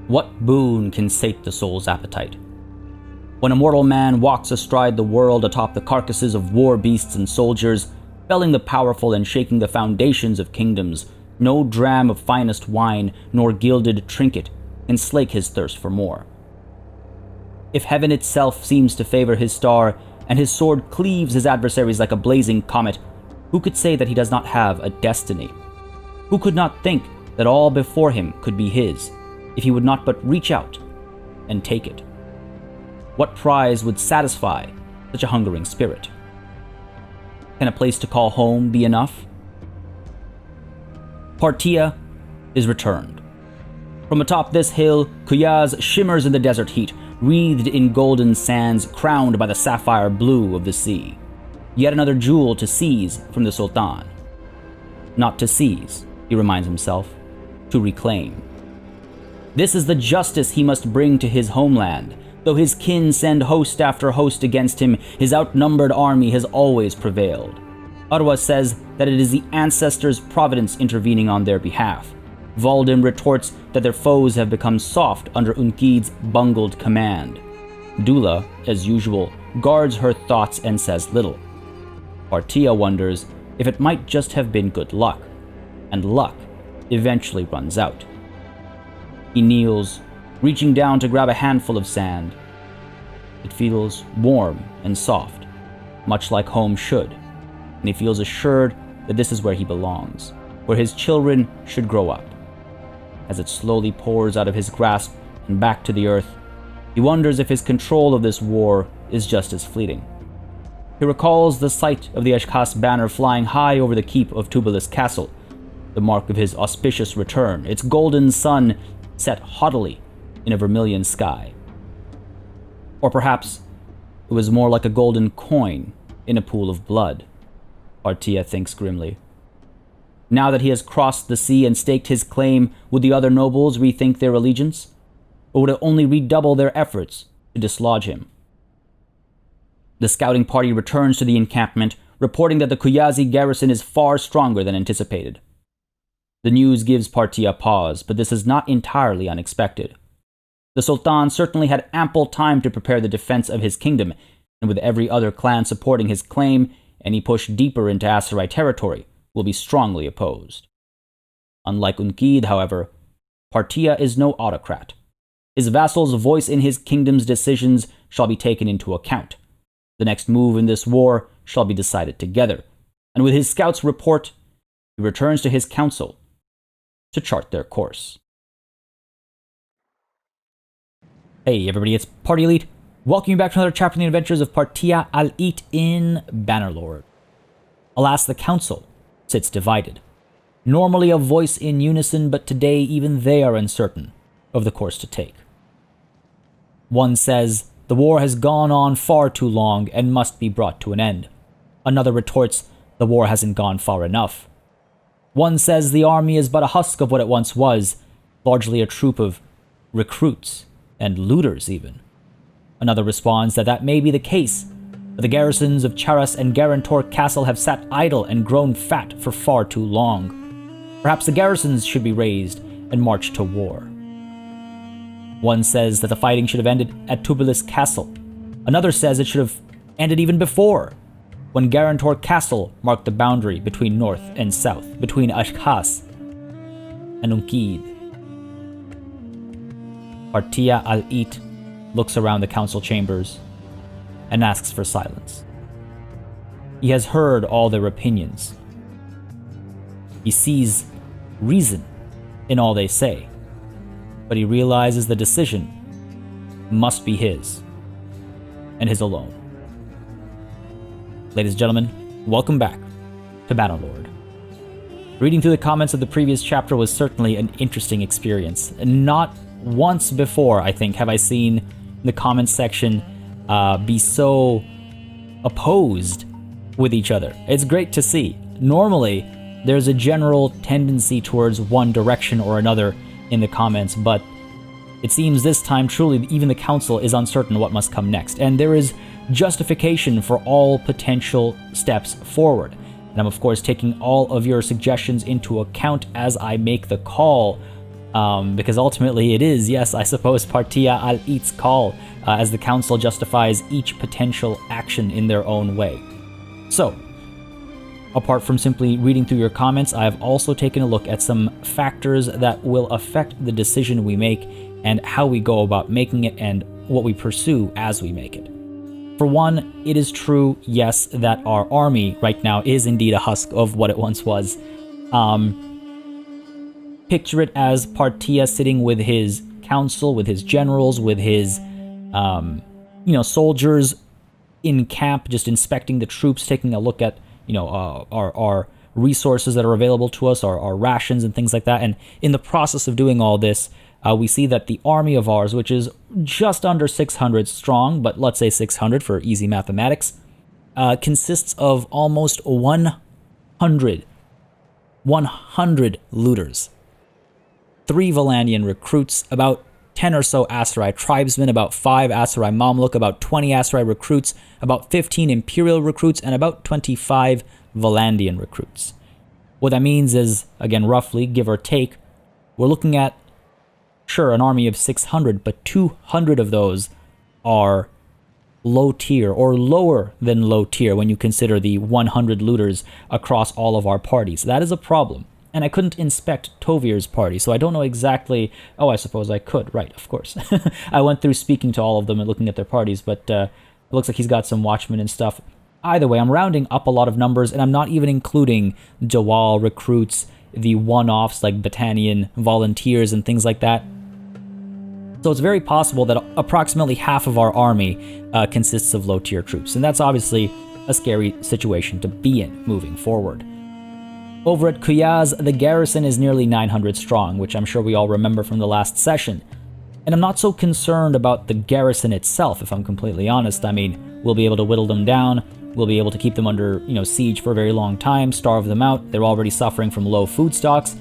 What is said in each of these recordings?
What boon can sate the soul's appetite? When a mortal man walks astride the world atop the carcasses of war beasts and soldiers, felling the powerful and shaking the foundations of kingdoms, no dram of finest wine nor gilded trinket can slake his thirst for more. If heaven itself seems to favor his star, and his sword cleaves his adversaries like a blazing comet, who could say that he does not have a destiny? Who could not think that all before him could be his, if he would not but reach out and take it? What prize would satisfy such a hungering spirit? Can a place to call home be enough? Partia is returned. From atop this hill, Quyaz shimmers in the desert heat, wreathed in golden sands, crowned by the sapphire blue of the sea. Yet another jewel to seize from the Sultan. Not to seize, he reminds himself, to reclaim. This is the justice he must bring to his homeland. Though his kin send host after host against him, his outnumbered army has always prevailed. Arwa says that it is the ancestors' providence intervening on their behalf. Valdim retorts that their foes have become soft under Ungid's bungled command. Dula, as usual, guards her thoughts and says little. Partia wonders if it might just have been good luck, and luck eventually runs out. He kneels, reaching down to grab a handful of sand. It feels warm and soft, much like home should, and he feels assured that this is where he belongs, where his children should grow up. As it slowly pours out of his grasp and back to the earth, he wonders if his control of this war is just as fleeting. He recalls the sight of the Ashkas banner flying high over the keep of Tubalist Castle, the mark of his auspicious return, its golden sun set haughtily in a vermilion sky. Or perhaps it was more like a golden coin in a pool of blood, Partia thinks grimly. Now that he has crossed the sea and staked his claim, would the other nobles rethink their allegiance? Or would it only redouble their efforts to dislodge him? The scouting party returns to the encampment, reporting that the Quyaz garrison is far stronger than anticipated. The news gives Partia pause, but this is not entirely unexpected. The Sultan certainly had ample time to prepare the defense of his kingdom, and with every other clan supporting his claim, any push deeper into Aserai territory will be strongly opposed. Unlike Ungid, however, Partia is no autocrat. His vassal's voice in his kingdom's decisions shall be taken into account. The next move in this war shall be decided together, and with his scouts' report, he returns to his council to chart their course. Hey everybody, it's Party Elite. Welcome you back to another chapter in the adventures of Partia al-Eat in Bannerlord. Alas, the council sits divided. Normally a voice in unison, but today even they are uncertain of the course to take. One says, the war has gone on far too long and must be brought to an end. Another retorts, the war hasn't gone far enough. One says the army is but a husk of what it once was, largely a troop of recruits and looters even. Another responds that may be the case, but the garrisons of Charas and Garantor Castle have sat idle and grown fat for far too long. Perhaps the garrisons should be raised and marched to war. One says that the fighting should have ended at Tubalist Castle. Another says it should have ended even before, when Garantor Castle marked the boundary between north and south, between Ashkas and Ungid. Partia al-Eat looks around the council chambers and asks for silence. He has heard all their opinions. He sees reason in all they say, but he realizes the decision must be his, and his alone. Ladies and gentlemen, welcome back to Bannerlord. Reading through the comments of the previous chapter was certainly an interesting experience. Not once before, I think, have I seen the comments section be so opposed with each other. It's great to see. Normally, there's a general tendency towards one direction or another in the comments, but it seems this time truly even the council is uncertain what must come next, and there is justification for all potential steps forward. And I'm of course taking all of your suggestions into account as I make the call. Because ultimately it is, yes, I suppose, Partia al-It's call, as the council justifies each potential action in their own way. So, apart from simply reading through your comments, I have also taken a look at some factors that will affect the decision we make and how we go about making it and what we pursue as we make it. For one, it is true, yes, that our army right now is indeed a husk of what it once was. Picture it as Partia sitting with his council, with his generals, with his, soldiers in camp, just inspecting the troops, taking a look at, our resources that are available to us, our rations and things like that. And in the process of doing all this, we see that the army of ours, which is just under 600 strong, but let's say 600 for easy mathematics, consists of almost 100 looters, 3 Valandian recruits, about 10 or so Aserai tribesmen, about 5 Aserai Mamluk, about 20 Aserai recruits, about 15 Imperial recruits, and about 25 Valandian recruits. What that means is, again, roughly, give or take, we're looking at, sure, an army of 600, but 200 of those are low tier, or lower than low tier when you consider the 100 looters across all of our parties. That is a problem. And I couldn't inspect Tovir's party, so I don't know exactly... Oh, I suppose I could. Right, of course. I went through speaking to all of them and looking at their parties, but it looks like he's got some watchmen and stuff. Either way, I'm rounding up a lot of numbers, and I'm not even including Duel recruits, the one-offs like Battanian volunteers and things like that. So it's very possible that approximately half of our army consists of low-tier troops, and that's obviously a scary situation to be in moving forward. Over at Quyaz, the garrison is nearly 900 strong, which I'm sure we all remember from the last session. And I'm not so concerned about the garrison itself, if I'm completely honest. I mean, we'll be able to whittle them down, we'll be able to keep them under, siege for a very long time, starve them out. They're already suffering from low food stocks.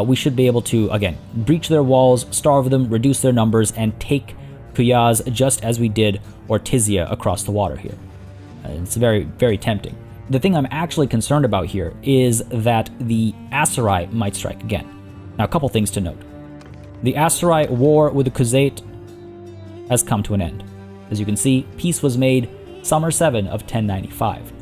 We should be able to, again, breach their walls, starve them, reduce their numbers, and take Quyaz just as we did Ortizia across the water here. It's very, very tempting. The thing I'm actually concerned about here is that the Aserai might strike again. Now, a couple things to note. The Aserai war with the Khuzait has come to an end. As you can see, peace was made summer 7 of 1095.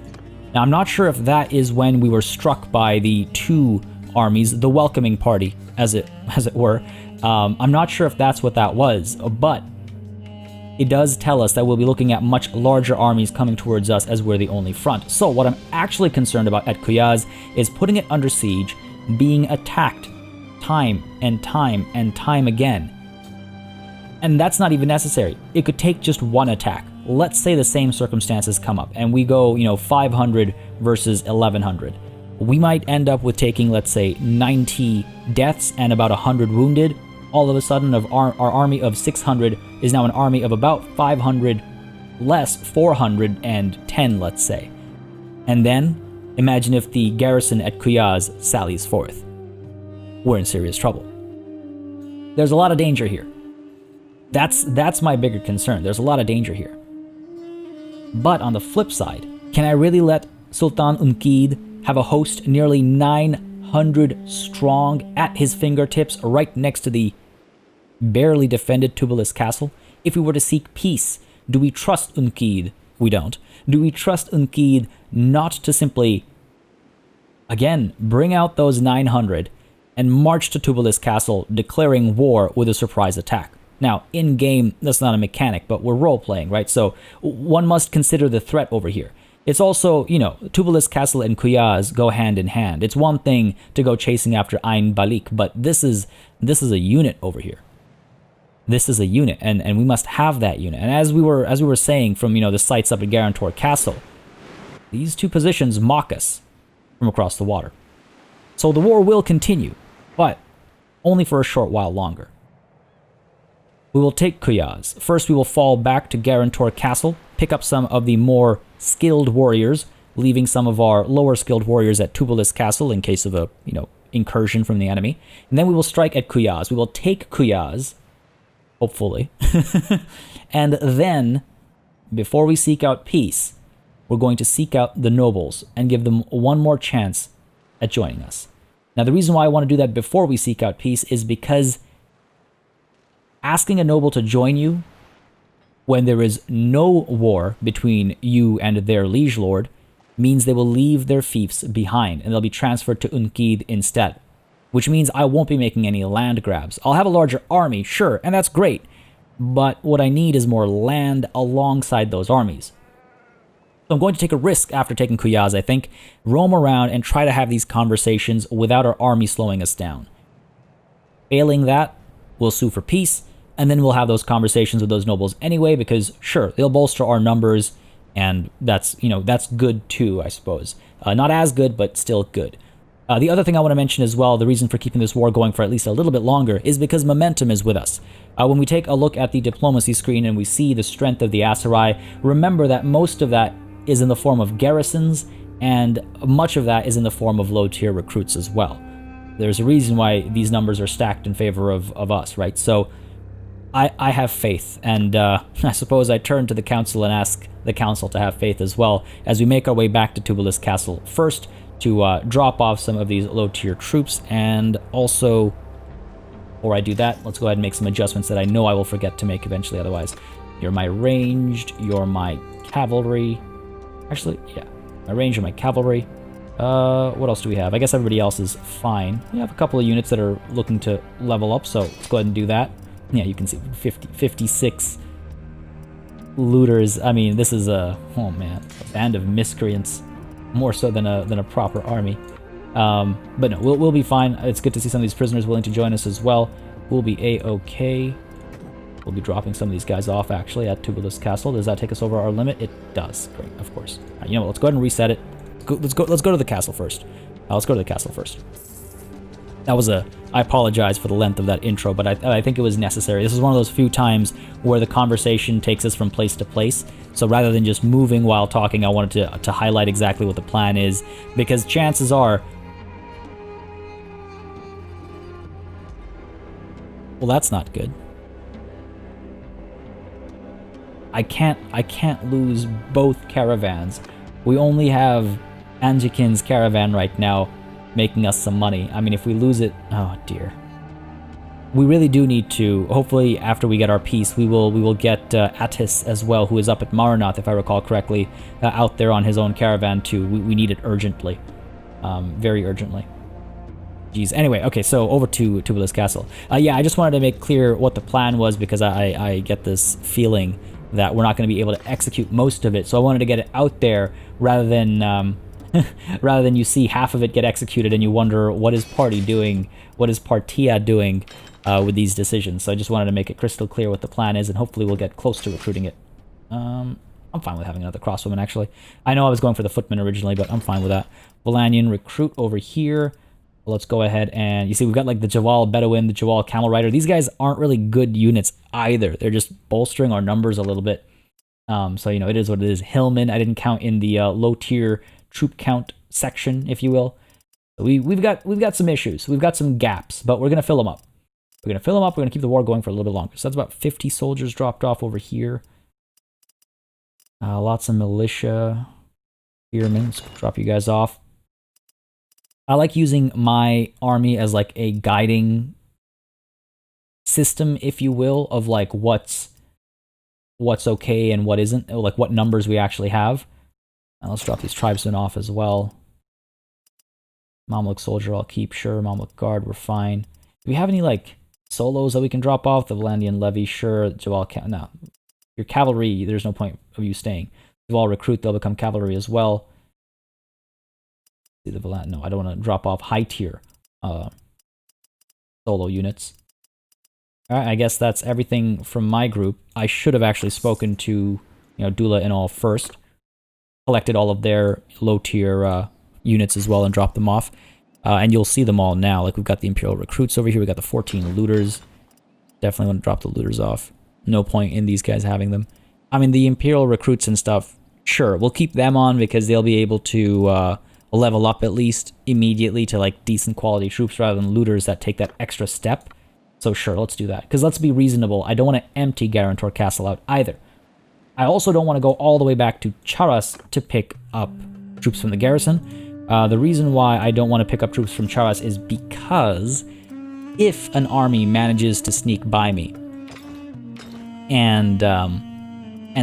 Now, I'm not sure if that is when we were struck by the 2 armies, the welcoming party, as it were. I'm not sure if that's what that was, but it does tell us that we'll be looking at much larger armies coming towards us as we're the only front. So what I'm actually concerned about at Quyaz is putting it under siege, being attacked time and time and time again. And that's not even necessary. It could take just one attack. Let's say the same circumstances come up and we go, 500 versus 1100. We might end up with taking, let's say, 90 deaths and about 100 wounded. All of a sudden, our army of 600 is now an army of about 500 less, 410, let's say. And then, imagine if the garrison at Quyaz sallies forth. We're in serious trouble. There's a lot of danger here. That's my bigger concern. There's a lot of danger here. But on the flip side, can I really let Sultan Ungid have a host nearly 900 strong at his fingertips right next to the barely defended Tubulis Castle? If we were to seek peace, do we trust Ungid? We don't. Do we trust Ungid not to simply, again, bring out those 900 and march to Tubulis Castle, declaring war with a surprise attack? Now, in-game, that's not a mechanic, but we're role-playing, right? So one must consider the threat over here. It's also, Tubulis Castle and Quyaz go hand in hand. It's one thing to go chasing after Ain Balik, but this is a unit over here. This is a unit, and we must have that unit. And as we were saying from, the sites up at Garantor Castle, these 2 positions mock us from across the water. So the war will continue, but only for a short while longer. We will take Quyaz. First, we will fall back to Garantor Castle, pick up some of the more skilled warriors, leaving some of our lower skilled warriors at Tubulis Castle in case of a, incursion from the enemy. And then we will strike at Quyaz. We will take Quyaz, hopefully. And then, before we seek out peace, we're going to seek out the nobles and give them one more chance at joining us. Now, the reason why I want to do that before we seek out peace is because asking a noble to join you when there is no war between you and their liege lord means they will leave their fiefs behind and they'll be transferred to Ungid instead, which means I won't be making any land grabs. I'll have a larger army, sure, and that's great, but what I need is more land alongside those armies. So I'm going to take a risk after taking Quyaz, I think, roam around and try to have these conversations without our army slowing us down. Failing that, we'll sue for peace, and then we'll have those conversations with those nobles anyway, because sure, they'll bolster our numbers, and that's, that's good too, I suppose. Not as good, but still good. The other thing I want to mention as well, the reason for keeping this war going for at least a little bit longer, is because momentum is with us. When we take a look at the diplomacy screen and we see the strength of the Aserai, remember that most of that is in the form of garrisons, and much of that is in the form of low-tier recruits as well. There's a reason why these numbers are stacked in favor of us, right? So I have faith, and I suppose I turn to the council and ask the council to have faith as well as we make our way back to Duelist Castle first to drop off some of these low-tier troops, and also, before I do that, let's go ahead and make some adjustments that I know I will forget to make eventually otherwise. You're my ranged, you're my cavalry. Actually, yeah, my range and my cavalry. What else do we have? I guess everybody else is fine. We have a couple of units that are looking to level up, so let's go ahead and do that. Yeah, you can see 56 looters. I mean, this is a band of miscreants, more so than a proper army. But no, we'll be fine. It's good to see some of these prisoners willing to join us as well. We'll be a-okay. We'll be dropping some of these guys off, actually, at Duelist Castle. Does that take us over our limit? It does. Great, of course. All right, you know what? Let's go ahead and reset it. Let's go to the castle first. Let's go to the castle first. That was I apologize for the length of that intro, but I think it was necessary. This is one of those few times where the conversation takes us from place to place. So rather than just moving while talking, I wanted to highlight exactly what the plan is, because chances are... Well, that's not good. I can't lose both caravans. We only have Anjikin's caravan right now making us some money. I mean, if we lose it, oh dear. We really do need to, hopefully after we get our peace, we will get Attis as well, who is up at Maranath, if I recall correctly, out there on his own caravan too. We need it urgently. Very urgently. Jeez. Anyway, okay, so over to Duelist Castle. Yeah, I just wanted to make clear what the plan was, because I get this feeling that we're not going to be able to execute most of it, so I wanted to get it out there rather than rather than you see half of it get executed and you wonder, what is party doing, what is Partia doing with these decisions. So I just wanted to make it crystal clear what the plan is, and hopefully we'll get close to recruiting it. I'm fine with having another crosswoman, actually. I know I was going for the footman originally, but I'm fine with that. Volanian recruit over here. Let's go ahead and, you see, we've got like the Jawal Bedouin, the Jawal Camel Rider. These guys aren't really good units either. They're just bolstering our numbers a little bit. So, it is what it is. Hillman, I didn't count in the low-tier troop count section, if you will. So we've got some issues. We've got some gaps, but we're going to fill them up. We're going to fill them up. We're going to keep the war going for a little bit longer. So that's about 50 soldiers dropped off over here. Lots of militia. Spearmen, let's drop you guys off. I like using my army as like a guiding system, if you will, of like what's okay and what isn't, like what numbers we actually have. Now let's drop these tribesmen off as well. Mamluk soldier I'll keep, sure. Mamluk guard, we're fine. Do we have any like solos that we can drop off? The Valandian levy, sure. Jawal, no. Your cavalry, there's no point of you staying. Jawal recruit, they'll become cavalry as well. No, I don't want to drop off high tier solo units. All right, I guess that's everything from my group. I should have actually spoken to Dula and all first, collected all of their low tier units as well and dropped them off. And you'll see them all now. Like we've got the Imperial recruits over here. We got the 14 looters. Definitely want to drop the looters off. No point in these guys having them. I mean, the Imperial recruits and stuff. Sure, we'll keep them on because they'll be able to level up at least immediately to like decent quality troops rather than looters that take that extra step. So sure, let's do that. Because let's be reasonable. I don't want to empty Garantor Castle out either. I also don't want to go all the way back to Charas to pick up troops from the garrison. The reason why I don't want to pick up troops from Charas is because if an army manages to sneak by me and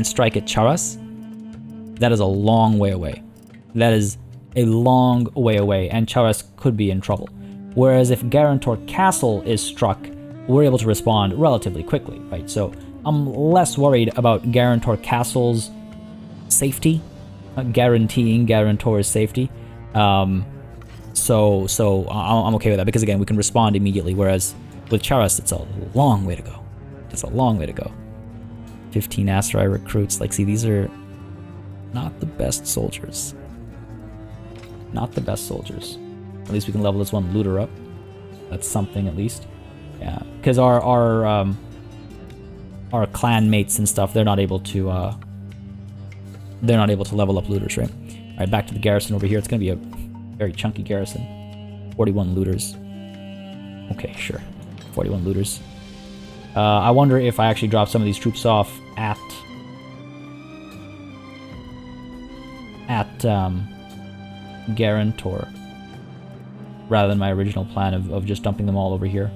strike at Charas, that is a long way away. That is a long way away, and Charas could be in trouble. Whereas if Garantor Castle is struck, we're able to respond relatively quickly, right? So I'm less worried about Garantor Castle's safety, guaranteeing Garantor's safety. So I'm okay with that, because again, we can respond immediately, whereas with Charas, it's a long way to go. It's a long way to go. 15 Aserai recruits. Like, see, these are not the best soldiers. Not the best soldiers. At least we can level this one looter up. That's something, at least. Yeah, because our clan mates and stuff, they're not able to level up looters, right? All right, back to the garrison over here. It's gonna be a very chunky garrison. 41 looters. Okay, sure. 41 looters. I wonder if I actually drop some of these troops off at Garantor, rather than my original plan of just dumping them all over here.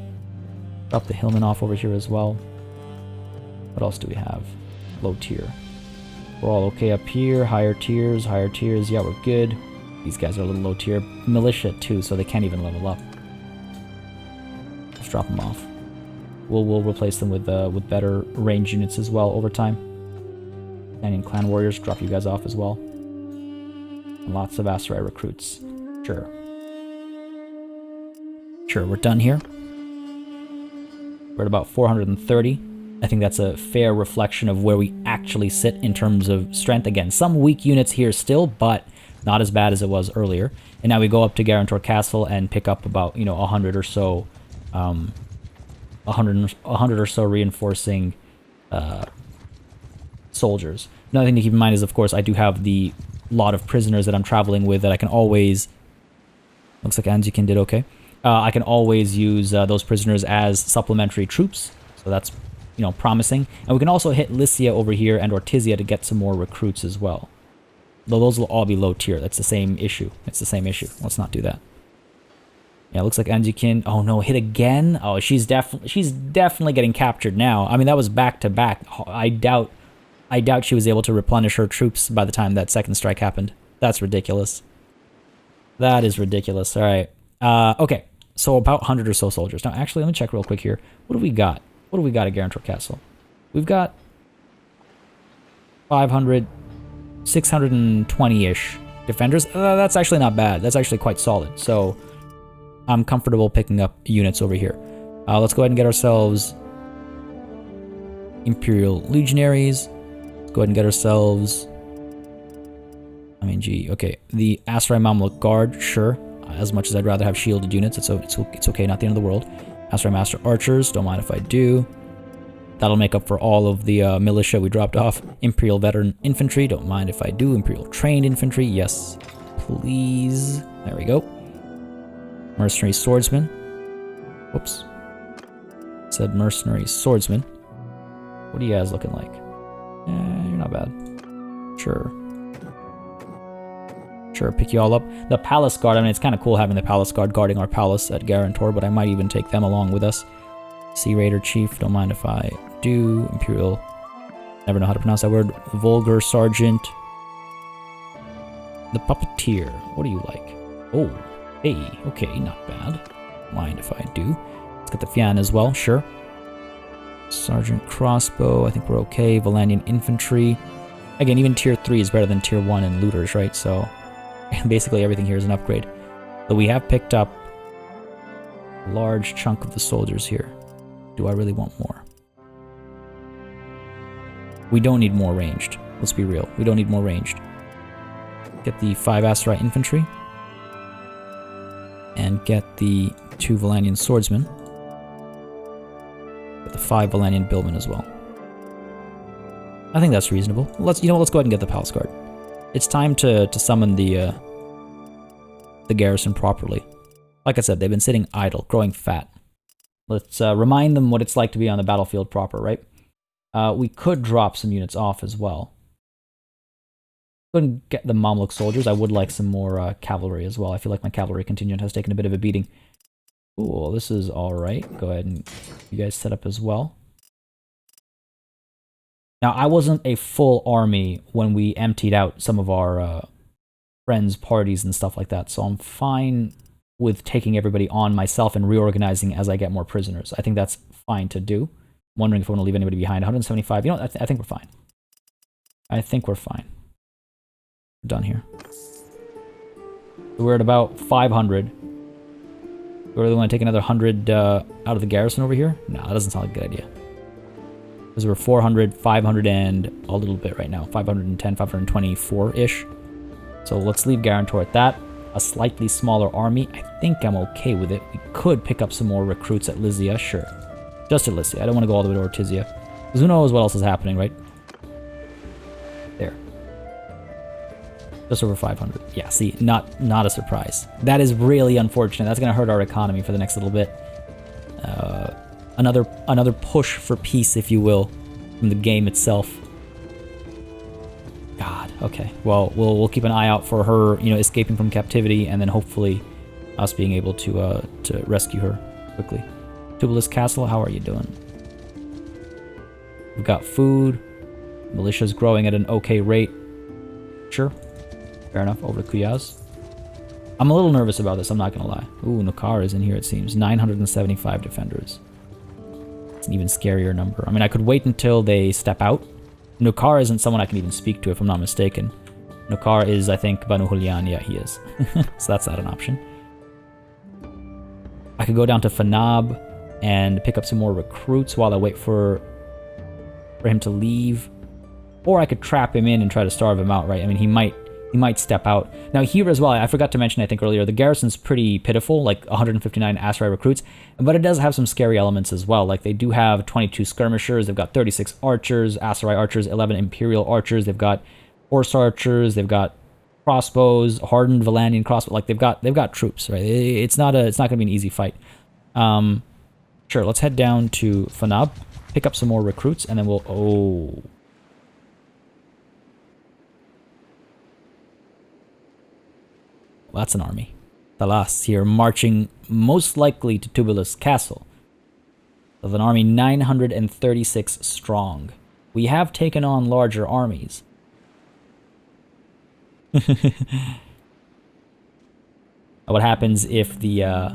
Drop the hillmen off over here as well. What else do we have? Low tier. We're all okay up here. Higher tiers, higher tiers. Yeah, we're good. These guys are a little low tier. Militia too, so they can't even level up. Let's drop them off. We'll replace them with better range units as well over time. And clan warriors, drop you guys off as well. And lots of Aserai recruits. Sure. Sure, we're done here. We're at about 430. I think that's a fair reflection of where we actually sit in terms of strength. Again, some weak units here still, but not as bad as it was earlier. And now we go up to Garantor Castle and pick up about, 100 or so, 100 or so reinforcing soldiers. Another thing to keep in mind is, of course, I do have the lot of prisoners that I'm traveling with that I can always... Looks like Anzikin did okay. I can always use those prisoners as supplementary troops, so that's promising. And we can also hit Lycia over here and Ortizia to get some more recruits as well. Though those will all be low tier. That's the same issue. It's the same issue. Let's not do that. Yeah, it looks like Anzikin. Oh no, hit again. Oh, she's definitely getting captured now. I mean, that was back to back. I doubt she was able to replenish her troops by the time that second strike happened. That's ridiculous. That is ridiculous. All right. Okay. So about 100 or so soldiers. Now, actually, let me check real quick here. What do we got? What do we got at Garantor Castle? We've got 500, 620-ish defenders. That's actually not bad. That's actually quite solid. So I'm comfortable picking up units over here. Let's go ahead and get ourselves Imperial Legionaries. Let's go ahead and get ourselves... okay. The Aserai Mamluk Guard, sure. As much as I'd rather have shielded units, it's okay, not the end of the world. Aserai Master Archers, don't mind if I do. That'll make up for all of the militia we dropped off. Imperial Veteran Infantry, don't mind if I do. Imperial Trained Infantry, yes, please. There we go. Mercenary Swordsman. Whoops. Said Mercenary Swordsman. What are you guys looking like? You're not bad. Sure. Sure, pick you all up. The Palace Guard, I mean, it's kind of cool having the Palace Guard guarding our palace at Garantor, but I might even take them along with us. Sea Raider Chief, don't mind if I do. Imperial, never know how to pronounce that word. Vulgar Sergeant. The Puppeteer, what do you like? Oh, hey, okay, not bad. Mind if I do. Let's get the Fian as well, sure. Sergeant Crossbow, I think we're okay. Valanian Infantry. Again, even tier 3 is better than tier 1 in looters, right? So basically everything here is an upgrade. But we have picked up a large chunk of the soldiers here. Do I really want more? We don't need more ranged. Let's be real. We don't need more ranged. Get the 5 Aserai Infantry. And get the 2 Valanian Swordsmen. Get the 5 Valanian Billmen as well. I think that's reasonable. Let's go ahead and get the Palace Guard. It's time to summon the garrison properly. Like I said, they've been sitting idle, growing fat. Let's remind them what it's like to be on the battlefield proper, right? We could drop some units off as well. Couldn't get the Mamluk soldiers. I would like some more cavalry as well. I feel like my cavalry contingent has taken a bit of a beating. Cool, this is alright. Go ahead and you guys set up as well. Now, I wasn't a full army when we emptied out some of our friends' parties and stuff like that, so I'm fine with taking everybody on myself and reorganizing as I get more prisoners. I think that's fine to do. I'm wondering if I want to leave anybody behind. 175. You know what? I think we're fine. I think we're fine. We're done here. So we're at about 500. Do we really want to take another 100 out of the garrison over here? No, that doesn't sound like a good idea. Because we're 400, 500, and a little bit right now. 510, 524-ish. So let's leave Guarantor at that. A slightly smaller army. I think I'm okay with it. We could pick up some more recruits at Lycia, sure. Just at Lycia. I don't want to go all the way to Ortizia. Because who knows what else is happening, right? There. Just over 500. Yeah, see, not a surprise. That is really unfortunate. That's going to hurt our economy for the next little bit. Another push for peace, if you will, from the game itself. God, okay. Well, we'll keep an eye out for her, you know, escaping from captivity, and then hopefully us being able to rescue her quickly. Tubalist Castle, how are you doing? We've got food. Militia's growing at an okay rate. Sure. Fair enough. Over to Quyaz. I'm a little nervous about this, I'm not gonna lie. Ooh, Nukar is in here, it seems. 975 defenders. It's an even scarier number. I mean, I could wait until they step out. Nukar isn't someone I can even speak to, if I'm not mistaken. Nukar is, I think, Banu Hulyan. Yeah, he is. So that's not an option. I could go down to Fanab and pick up some more recruits while I wait for him to leave. Or I could trap him in and try to starve him out, right? I mean, he might step out. Now here as well, I forgot to mention, I think earlier, the garrison's pretty pitiful, like 159 Aserai recruits, but it does have some scary elements as well. Like they do have 22 skirmishers, they've got 36 archers, Aserai archers, 11 imperial archers, they've got horse archers, they've got crossbows, hardened Valandian crossbow. Like they've got troops, right? It's not gonna be an easy fight. Sure, let's head down to Fanab, pick up some more recruits, and then we'll Well, that's an army. Thalas here, marching most likely to Tubalist Castle. Of an army 936 strong. We have taken on larger armies. What happens if the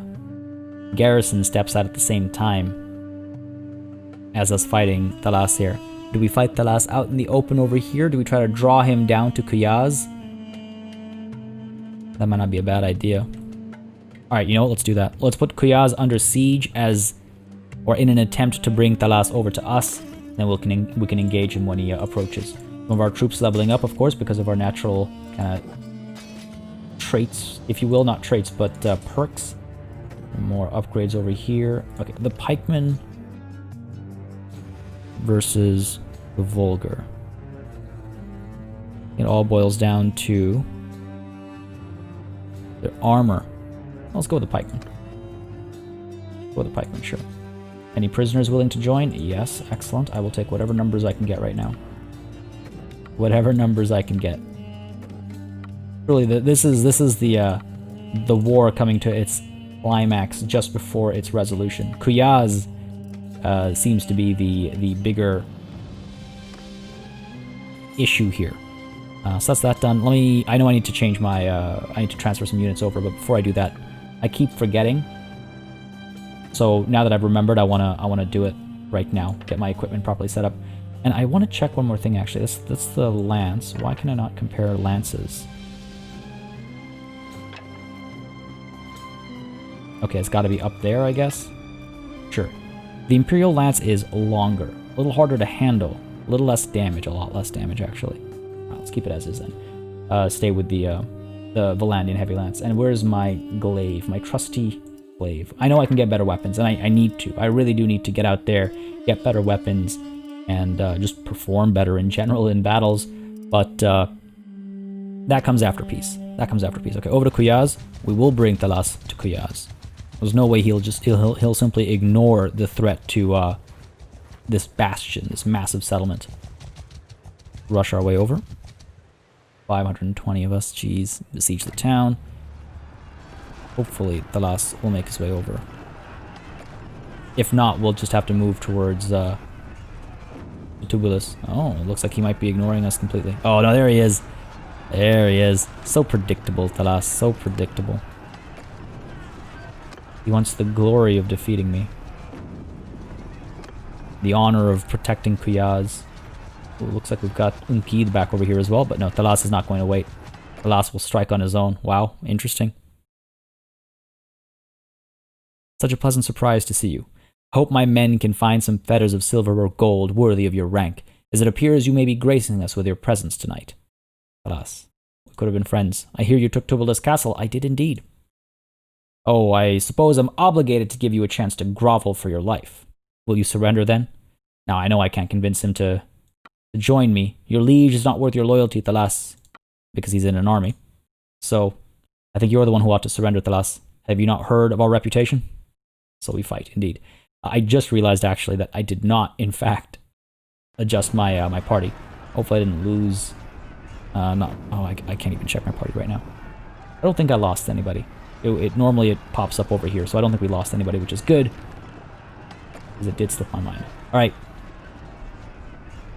garrison steps out at the same time as us fighting Thalas here? Do we fight Thalas out in the open over here? Do we try to draw him down to Quyaz? That might not be a bad idea. Alright, you know what? Let's do that. Let's put Quyaz under siege or in an attempt to bring Thalas over to us. Then we can engage him when he approaches. Some of our troops leveling up, of course, because of our natural kind of traits, if you will. Not traits, but perks. More upgrades over here. Okay, the pikemen versus the vulgar. It all boils down to their armor. Let's go with the pikemen. Go with the pikemen, sure. Any prisoners willing to join? Yes, excellent. I will take whatever numbers I can get right now. Whatever numbers I can get. Really, this is the war coming to its climax just before its resolution. Quyaz seems to be the bigger issue here. So that's that done. I know I need to change my, I need to transfer some units over, but before I do that, I keep forgetting. So now that I've remembered, I wanna do it right now, get my equipment properly set up. And I want to check one more thing actually. That's the lance. Why can I not compare lances? Okay, it's gotta be up there, I guess. Sure. The Imperial Lance is longer, a little harder to handle, a little less damage, a lot less damage actually. Let's keep it as is then. Stay with the Valandian Heavy Lance. And where's my glaive? My trusty glaive. I know I can get better weapons, and I need to. I really do need to get out there, get better weapons, and just perform better in general in battles. But that comes after peace. That comes after peace. Okay, over to Quyaz. We will bring Thalas to Quyaz. There's no way he'll simply ignore the threat to this bastion, this massive settlement. Rush our way over. 520 of us. Jeez. Besiege the town. Hopefully, Thalas will make his way over. If not, we'll just have to move towards Tubulis. Oh, it looks like he might be ignoring us completely. Oh, no, there he is. There he is. So predictable, Thalas. So predictable. He wants the glory of defeating me. The honor of protecting Quyaz. Ooh, looks like we've got Ungid back over here as well, but no, Thalas is not going to wait. Thalas will strike on his own. Wow, interesting. Such a pleasant surprise to see you. Hope my men can find some fetters of silver or gold worthy of your rank, as it appears you may be gracing us with your presence tonight. Thalas, we could have been friends. I hear you took Tubulis Castle. I did indeed. Oh, I suppose I'm obligated to give you a chance to grovel for your life. Will you surrender then? Now, I know I can't convince him to join me. Your liege is not worth your loyalty, Thalas, because he's in an army. So, I think you're the one who ought to surrender, Thalas. Have you not heard of our reputation? So we fight, indeed. I just realized, actually, that I did not, in fact, adjust my my party. Hopefully I didn't lose... I can't even check my party right now. I don't think I lost anybody. Normally it pops up over here, so I don't think we lost anybody, which is good. Because it did slip my mind. Alright.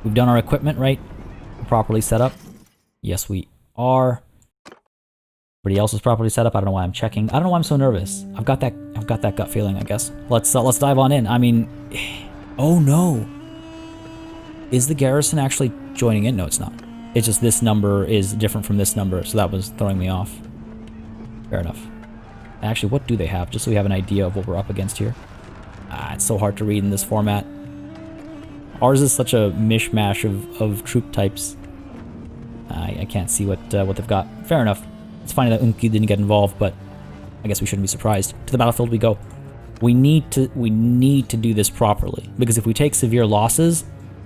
We've done our equipment, right? We're properly set up. Yes, we are. Everybody else is properly set up. I don't know why I'm checking. I don't know why I'm so nervous. I've got that gut feeling, I guess. Let's dive on in. I mean, oh no. Is the garrison actually joining in? No, it's not. It's just this number is different from this number, so that was throwing me off. Fair enough. Actually, what do they have? Just so we have an idea of what we're up against here. It's so hard to read in this format. Ours is such a mishmash of troop types. I can't see what they've got. Fair enough. It's funny that Ungid didn't get involved, but I guess we shouldn't be surprised. To the battlefield we go. We need to do this properly, because if we take severe losses,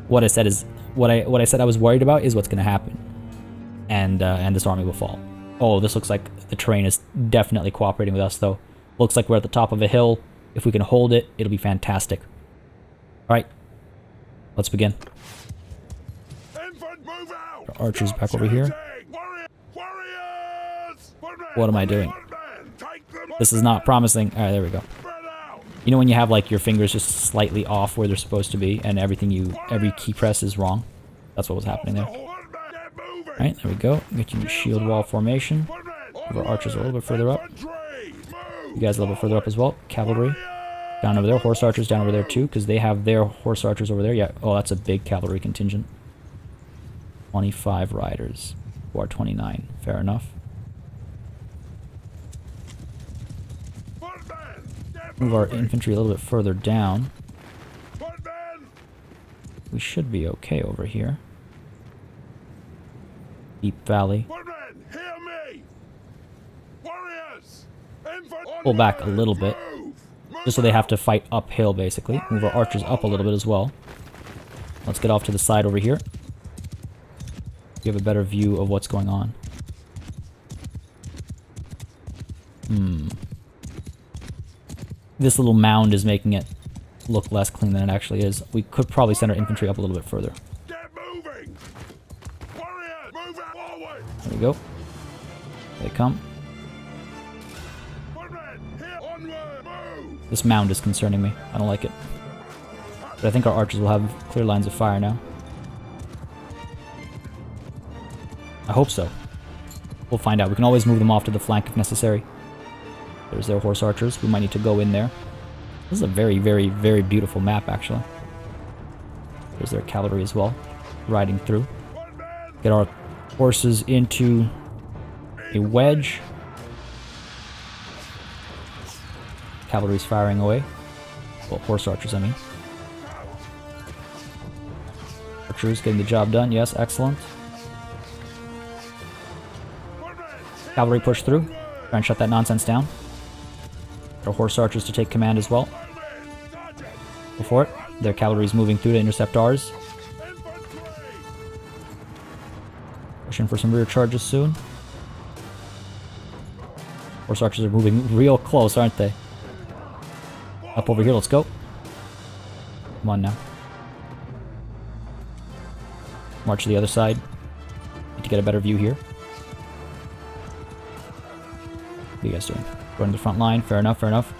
what I said I was worried about is what's going to happen, and this army will fall. Oh, this looks like the terrain is definitely cooperating with us, though. Looks like we're at the top of a hill. If we can hold it, it'll be fantastic. All right, let's begin. Our archers back over here. What am I doing? This is not promising. All right, there we go. You know when you have like your fingers just slightly off where they're supposed to be, and every key press is wrong? That's what was happening there. All right, there we go. Get you shield wall formation. Our archers are a little bit further up. You guys a little bit further up as well. Cavalry down over there. Horse archers down over there too, because they have their horse archers over there. Yeah. Oh, that's a big cavalry contingent. 25 riders. Or 29. Fair enough. Move our infantry a little bit further down. We should be okay over here. Deep Valley. Pull back a little bit. Just so they have to fight uphill, basically. Move our archers up a little bit as well. Let's get off to the side over here. You have a better view of what's going on. This little mound is making it look less clean than it actually is. We could probably send our infantry up a little bit further. There we go. They come. This mound is concerning me. I don't like it. But I think our archers will have clear lines of fire now. I hope so. We'll find out. We can always move them off to the flank if necessary. There's their horse archers. We might need to go in there. This is a very, very, very beautiful map, actually. There's their cavalry as well, riding through. Get our horses into a wedge. Cavalry's firing away. Well, horse archers, I mean. Archers getting the job done. Yes, excellent. Cavalry push through. Try and shut that nonsense down. Our horse archers to take command as well. Go for it. Their cavalry's moving through to intercept ours. Pushing for some rear charges soon. Horse archers are moving real close, aren't they? Up over here, let's go. Come on now. March to the other side. Need to get a better view here. What are you guys doing? Going to the front line. Fair enough, fair enough.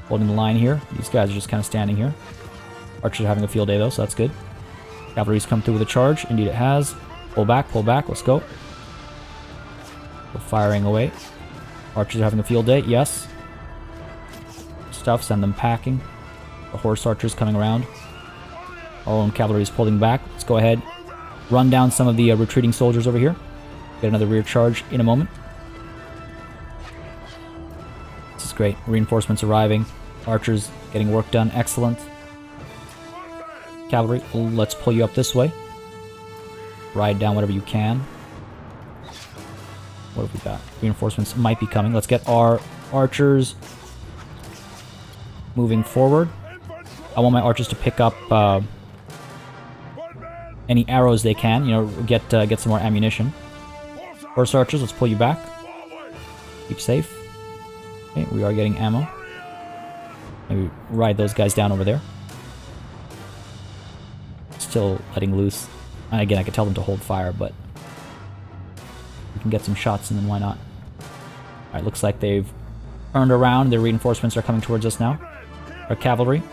Holding the line here. These guys are just kind of standing here. Archers are having a field day though, so that's good. Cavalry's come through with a charge. Indeed it has. Pull back, pull back. Let's go. We're firing away. Archers are having a field day. Yes. Stuff. Send them packing. The horse archers coming around. Our own cavalry is pulling back. Let's go ahead. Run down some of the retreating soldiers over here. Get another rear charge in a moment. This is great. Reinforcements arriving. Archers getting work done. Excellent. Cavalry, let's pull you up this way. Ride down whatever you can. What have we got? Reinforcements might be coming. Let's get our archers moving forward. I want my archers to pick up any arrows they can. You know, get some more ammunition. Horse archers, let's pull you back. Keep safe. Okay, we are getting ammo. Maybe ride those guys down over there. Still letting loose. And again, I could tell them to hold fire, but we can get some shots and then why not? Alright, looks like they've turned around. Their reinforcements are coming towards us now. Our cavalry. Go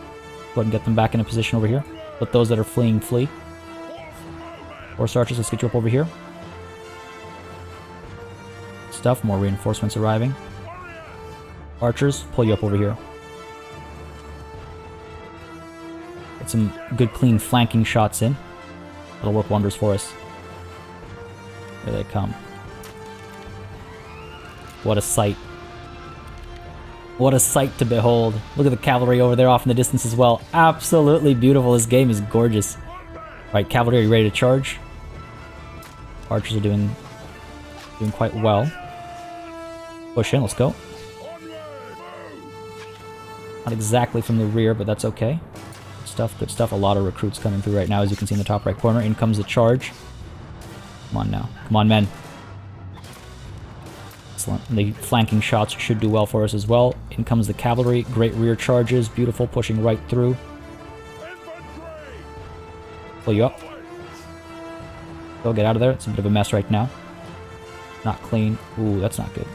ahead and get them back in a position over here. Let those that are fleeing flee. Horse archers, let's get you up over here. Stuff, more reinforcements arriving. Archers, pull you up over here. Get some good clean flanking shots in. That'll work wonders for us. Here they come. What a sight. What a sight to behold. Look at the cavalry over there off in the distance as well. Absolutely beautiful. This game is gorgeous. Alright, cavalry, are you ready to charge? Archers are doing quite well. Push in, let's go. Not exactly from the rear, but that's okay. Good stuff, good stuff. A lot of recruits coming through right now, as you can see in the top right corner. In comes the charge. Come on now. Come on, men. Excellent. The flanking shots should do well for us as well. In comes the cavalry. Great rear charges. Beautiful, pushing right through. Pull you up. Go, get out of there. It's a bit of a mess right now. Not clean. Ooh, that's not good.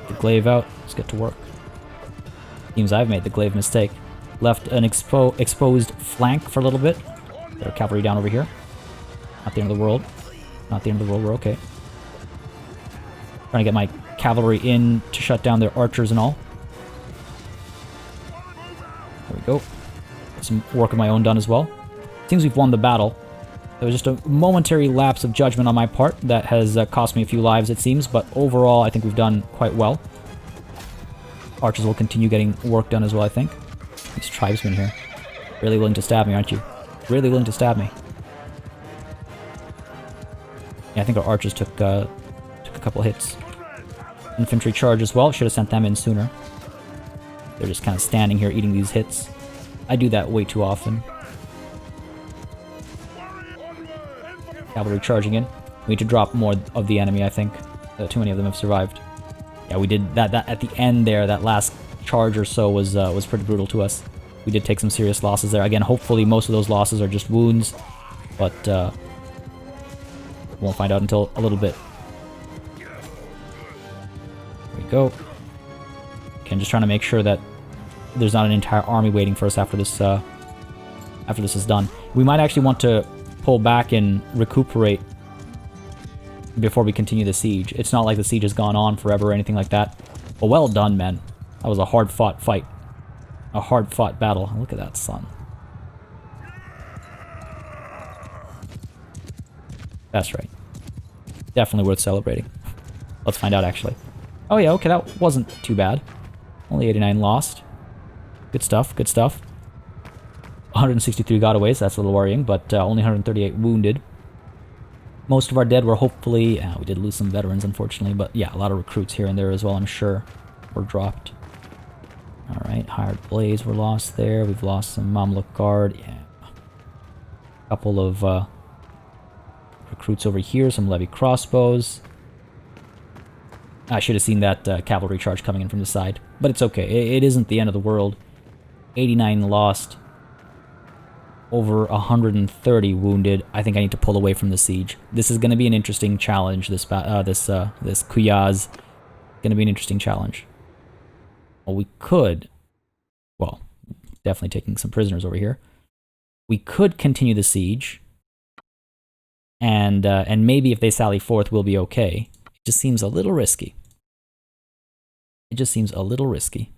The glaive out. Let's get to work. Seems I've made the glaive mistake. Left an exposed flank for a little bit. There, cavalry down over here. Not the end of the world. Not the end of the world. We're okay. Trying to get my cavalry in to shut down their archers and all. There we go. Get some work of my own done as well. Seems we've won the battle. There was just a momentary lapse of judgment on my part that has cost me a few lives, it seems, but overall I think we've done quite well. Archers will continue getting work done as well, I think. These tribesmen here. Really willing to stab me, aren't you? Really willing to stab me. Yeah, I think our archers took a couple hits. Infantry charge as well. Should have sent them in sooner. They're just kind of standing here eating these hits. I do that way too often. Cavalry charging in. We need to drop more of the enemy, I think. Too many of them have survived. Yeah, we did that at the end there. That last charge or so was pretty brutal to us. We did take some serious losses there. Again, hopefully most of those losses are just wounds, but won't find out until a little bit. There we go. Again, just trying to make sure that there's not an entire army waiting for us after this is done. We might actually want to pull back and recuperate before we continue the siege. It's not like the siege has gone on forever or anything like that. But well done, men. That was a hard-fought fight. A hard-fought battle. Look at that sun. That's right. Definitely worth celebrating. Let's find out, actually. Oh yeah, okay, that wasn't too bad. Only 89 lost. Good stuff, good stuff. 163 gotaways, that's a little worrying, but only 138 wounded. Most of our dead were hopefully... we did lose some veterans, unfortunately, but yeah, a lot of recruits here and there as well, I'm sure, were dropped. Alright, hired blades were lost there. We've lost some Mamluk Guard. Yeah. A couple of recruits over here, some Levy crossbows. I should have seen that cavalry charge coming in from the side, but it's okay. It isn't the end of the world. 89 lost. over 130 wounded. I think I need to pull away from the siege. This is going to be an interesting challenge. This Quyaz going to be an interesting challenge. Well, we could, well, definitely taking some prisoners over here. We could continue the siege, and maybe if they sally forth, we'll be okay. It just seems a little risky. It just seems a little risky.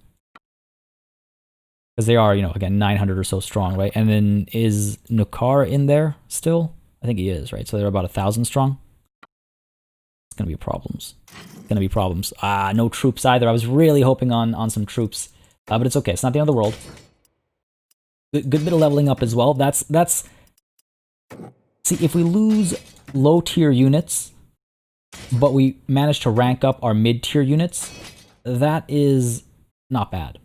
Because they are, you know, again, 900 or so strong, right? And then is Nukar in there still? I think he is, right? So they're about 1,000 strong. It's going to be problems. It's going to be problems. Ah, no troops either. I was really hoping on some troops. But it's okay. It's not the end of the world. Good bit of leveling up as well. That's... See, if we lose low-tier units, but we manage to rank up our mid-tier units, that is not bad.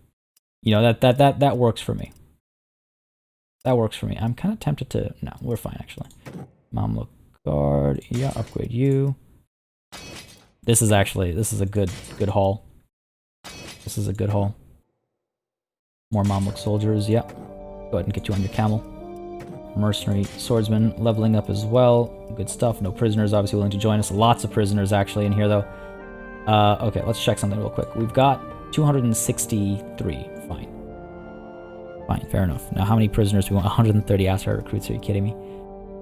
You know, that works for me. That works for me. I'm kind of tempted to... No, we're fine, actually. Mamluk Guard. Yeah, upgrade you. This is a good haul. This is a good haul. More Mamluk soldiers, yeah. Go ahead and get you on your camel. Mercenary swordsman leveling up as well. Good stuff. No prisoners obviously willing to join us. Lots of prisoners actually in here though. Okay, let's check something real quick. We've got 263. Fine, fair enough. Now how many prisoners do we want? 130 Aserai recruits, are you kidding me?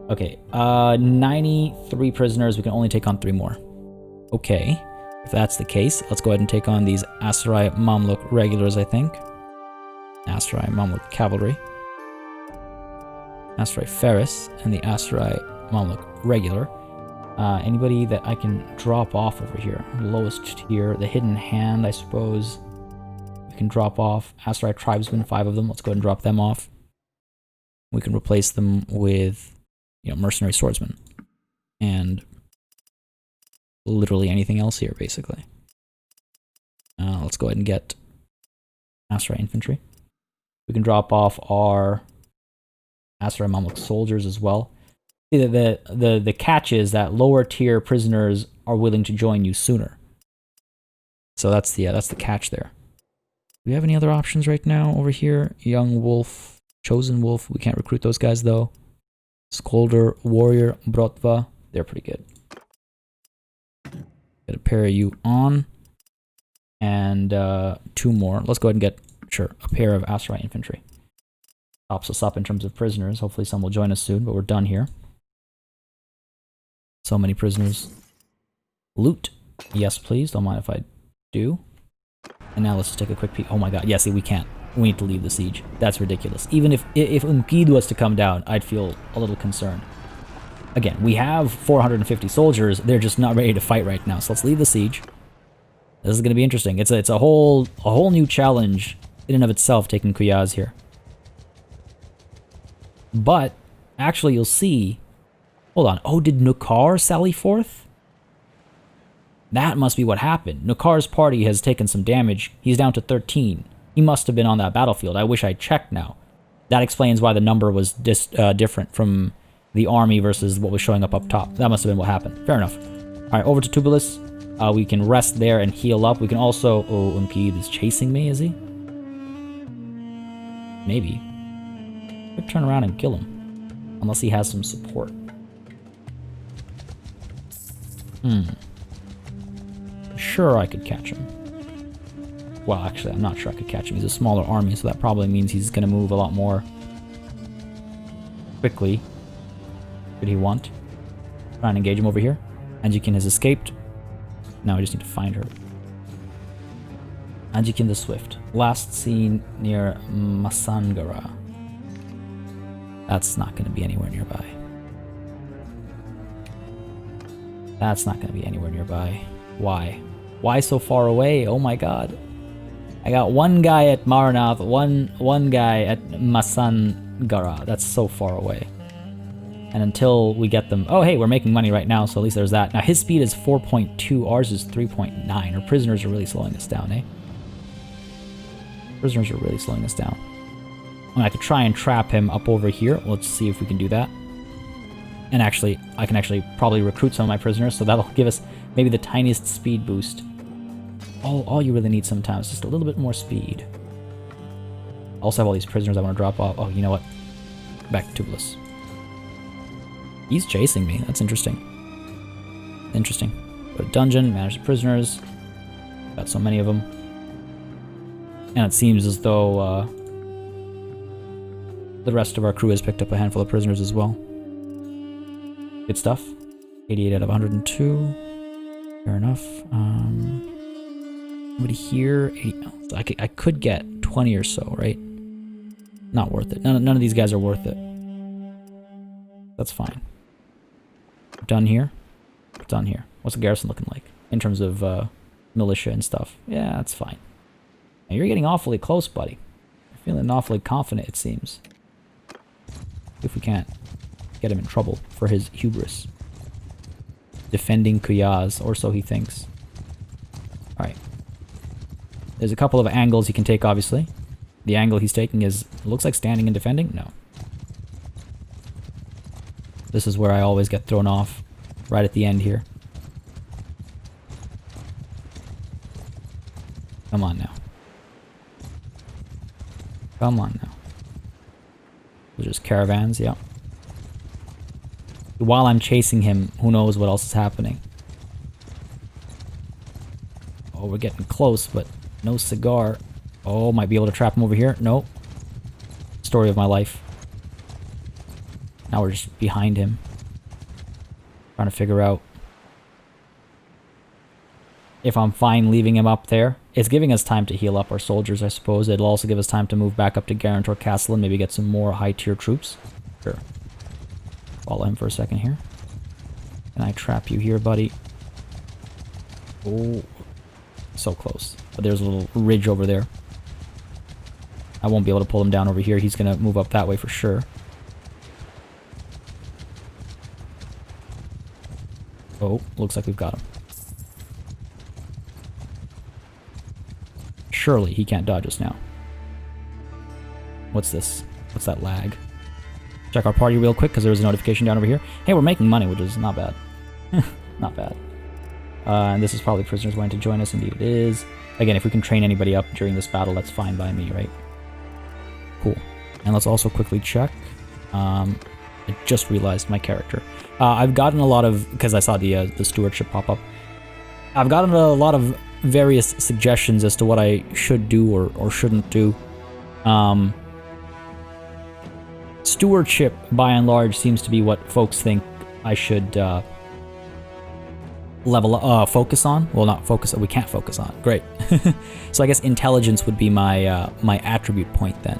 Okay, 93 prisoners. We can only take on 3 more. Okay, if that's the case, let's go ahead and take on these Aserai Mamluk regulars, I think. Aserai Mamluk cavalry. Aserai Ferris, and the Aserai Mamluk regular. Anybody that I can drop off over here? Lowest tier, the hidden hand, I suppose. We can drop off Aserai tribesmen, 5 of them. Let's go ahead and drop them off. We can replace them with, you know, mercenary swordsmen. And literally anything else here, basically. Let's go ahead and get Aserai infantry. We can drop off our Aserai Mamluk soldiers as well. See, the catch is that lower tier prisoners are willing to join you sooner. So that's the catch there. Do we have any other options right now over here? Young Wolf, Chosen Wolf. We can't recruit those guys though. Skolder, Warrior, Brotva. They're pretty good. Get a pair of you on. And 2 more. Let's go ahead and get, sure, a pair of Aserai infantry. Tops us up in terms of prisoners. Hopefully some will join us soon, but we're done here. So many prisoners. Loot. Yes, please. Don't mind if I do. And now let's just take a quick peek. Oh my god. Yeah, see, we can't. We need to leave the siege. That's ridiculous. Even if Ungid was to come down, I'd feel a little concerned. Again, we have 450 soldiers. They're just not ready to fight right now. So let's leave the siege. This is going to be interesting. It's a whole new challenge in and of itself taking Quyaz here. But actually, you'll see. Hold on. Oh, did Nukar sally forth? That must be what happened. Nukar's party has taken some damage. He's down to 13. He must have been on that battlefield. I wish I checked now. That explains why the number was different from the army versus what was showing up top. That must have been what happened. Fair enough. All right, over to Tubulis. We can rest there and heal up. We can also... Oh, Ungid is chasing me, is he? Maybe. Could turn around and kill him. Unless he has some support. Sure, I could catch him. Well, actually, I'm not sure I could catch him. He's a smaller army, so that probably means he's going to move a lot more quickly. Did he want? Try and engage him over here. Anjikin has escaped. Now we just need to find her. Anjikin the Swift. Last seen near Masangara. That's not going to be anywhere nearby. That's not going to be anywhere nearby. Why? Why so far away? Oh my god. I got one guy at Maranath, one guy at Masangara. That's so far away. And until we get them... Oh, hey, we're making money right now, so at least there's that. Now, his speed is 4.2. Ours is 3.9. Our prisoners are really slowing us down, eh? Prisoners are really slowing us down. I could try and trap him up over here. Let's see if we can do that. And actually, I can actually probably recruit some of my prisoners, so that'll give us maybe the tiniest speed boost. All you really need sometimes is just a little bit more speed. I also have all these prisoners I want to drop off. Oh, you know what? back to Tubulus. He's chasing me. That's interesting. Interesting. Go to dungeon, manage the prisoners. Got so many of them. And it seems as though the rest of our crew has picked up a handful of prisoners as well. Good stuff. 88 out of 102. Fair enough. Nobody here. I could get 20 or so, right? Not worth it. None of these guys are worth it. That's fine. Done here. Done here. What's the garrison looking like in terms of militia and stuff? Yeah, that's fine. Now, you're getting awfully close, buddy. You're feeling awfully confident, it seems. If we can't get him in trouble for his hubris. Defending Quyaz, or so he thinks. Alright. There's a couple of angles he can take, obviously. The angle he's taking is, it looks like standing and defending? No. This is where I always get thrown off, right at the end here. Come on now. Come on now. Those are just caravans, yeah. While I'm chasing him, who knows what else is happening. Oh, we're getting close, but no cigar. Oh, might be able to trap him over here. Nope. Story of my life. Now we're just behind him. Trying to figure out if I'm fine leaving him up there. It's giving us time to heal up our soldiers, I suppose. It'll also give us time to move back up to Garantor Castle and maybe get some more high-tier troops. Sure. Follow him for a second here. Can I trap you here, buddy? Oh, so close. But there's a little ridge over there. I won't be able to pull him down over here. He's going to move up that way for sure. Oh, looks like we've got him. Surely he can't dodge us now. What's this? What's that lag? Check our party real quick because there was a notification down over here. Hey, we're making money, which is not bad. Not bad. And this is probably prisoners wanting to join us. Indeed it is. Again, if we can train anybody up during this battle, that's fine by me, right? Cool. And let's also quickly check. I just realized my character. I've gotten a lot of, because I saw the stewardship pop up. I've gotten a lot of various suggestions as to what I should do or shouldn't do. Stewardship, by and large, seems to be what folks think I should focus on. Well, not focus. We can't focus on. Great. So I guess intelligence would be my my attribute point then.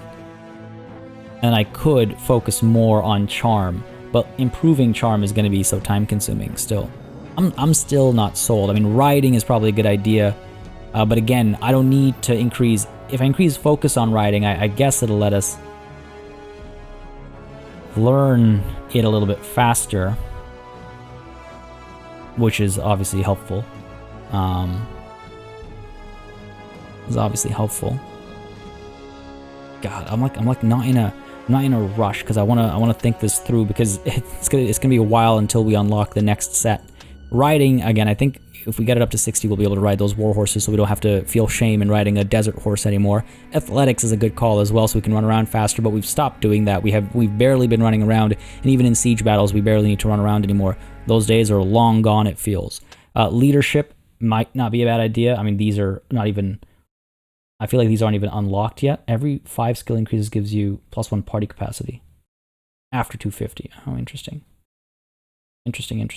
And I could focus more on charm, but improving charm is going to be so time-consuming still. I'm still not sold. I mean, riding is probably a good idea, but again, I don't need to increase... If I increase focus on riding, I guess it'll let us learn it a little bit faster, which is obviously helpful. Is obviously helpful. God, I'm like not in a rush because I wanna think this through because it's gonna be a while until we unlock the next set. Riding, again, I think if we get it up to 60, we'll be able to ride those war horses so we don't have to feel shame in riding a desert horse anymore. Athletics is a good call as well, so we can run around faster, but we've stopped doing that. We've barely been running around, and even in siege battles, we barely need to run around anymore. Those days are long gone, it feels. Leadership might not be a bad idea. I mean, these are not even... I feel like these aren't even unlocked yet. Every 5 skill increases gives you +1 party capacity. After 250. Oh, interesting. Interesting.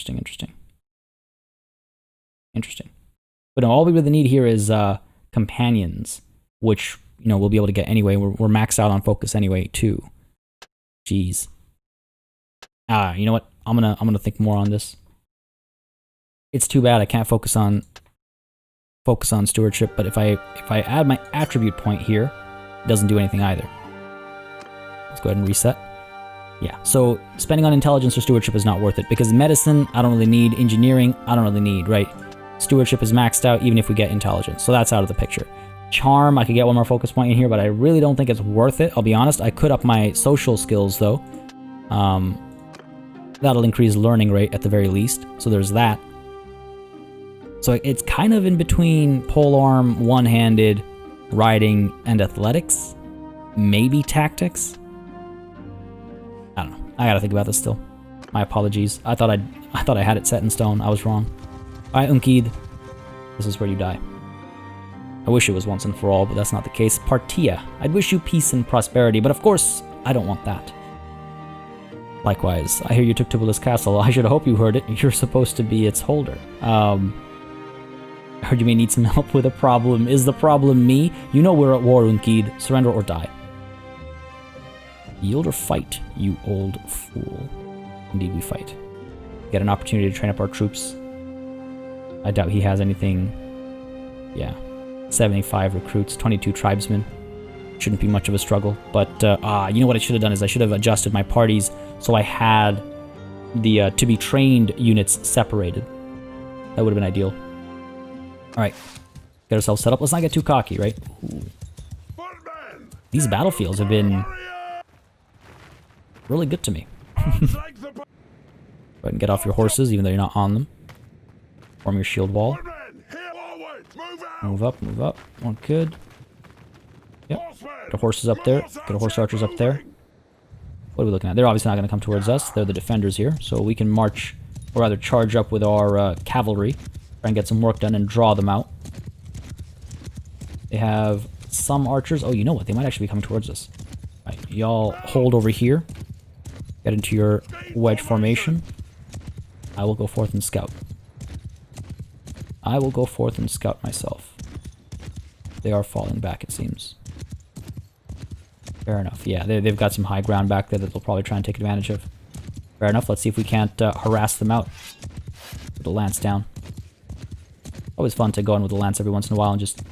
But no, all we really need here is companions, which, you know, we'll be able to get anyway. We're maxed out on focus anyway, too. Jeez. You know what? I'm gonna think more on this. It's too bad I can't focus on stewardship, but if I add my attribute point here, it doesn't do anything either. Let's go ahead and reset. Yeah, so spending on intelligence or stewardship is not worth it, because medicine, I don't really need. Engineering, I don't really need, right? Stewardship is maxed out even if we get intelligence, so that's out of the picture. Charm, I could get one more focus point in here, but I really don't think it's worth it, I'll be honest. I could up my social skills, though. That'll increase learning rate at the very least, so there's that. So it's kind of in between polearm, one-handed, riding, and athletics. Maybe tactics. I gotta think about this still. My apologies. I thought I had it set in stone. I was wrong. Alright, Ungid. This is where you die. I wish it was once and for all, but that's not the case. Partia. I'd wish you peace and prosperity, but of course, I don't want that. Likewise, I hear you took Tubulis Castle. I should hope you heard it. You're supposed to be its holder. I heard you may need some help with a problem. Is the problem me? You know we're at war, Ungid. Surrender or die. Yield or fight, you old fool. Indeed we fight. Get an opportunity to train up our troops. I doubt he has anything. Yeah. 75 recruits, 22 tribesmen. Shouldn't be much of a struggle. But, you know what I should have done is I should have adjusted my parties so I had the to be trained units separated. That would have been ideal. Alright. Get ourselves set up. Let's not get too cocky, right? Ooh. These battlefields have been really good to me. Go ahead and get off your horses, even though you're not on them. Form your shield wall. Move up, move up. One good. Yep. Get horses up there. Get horse archers up there. What are we looking at? They're obviously not going to come towards us. They're the defenders here. So we can march, or rather charge up with our cavalry. Try and get some work done and draw them out. They have some archers. Oh, you know what? They might actually be coming towards us. All right, y'all hold over here. Get into your wedge formation. I will go forth and scout. I will go forth and scout myself. They are falling back, it seems. Fair enough. Yeah, they've got some high ground back there that they'll probably try and take advantage of. Fair enough. Let's see if we can't harass them out. With the lance down. Always fun to go in with the lance every once in a while and just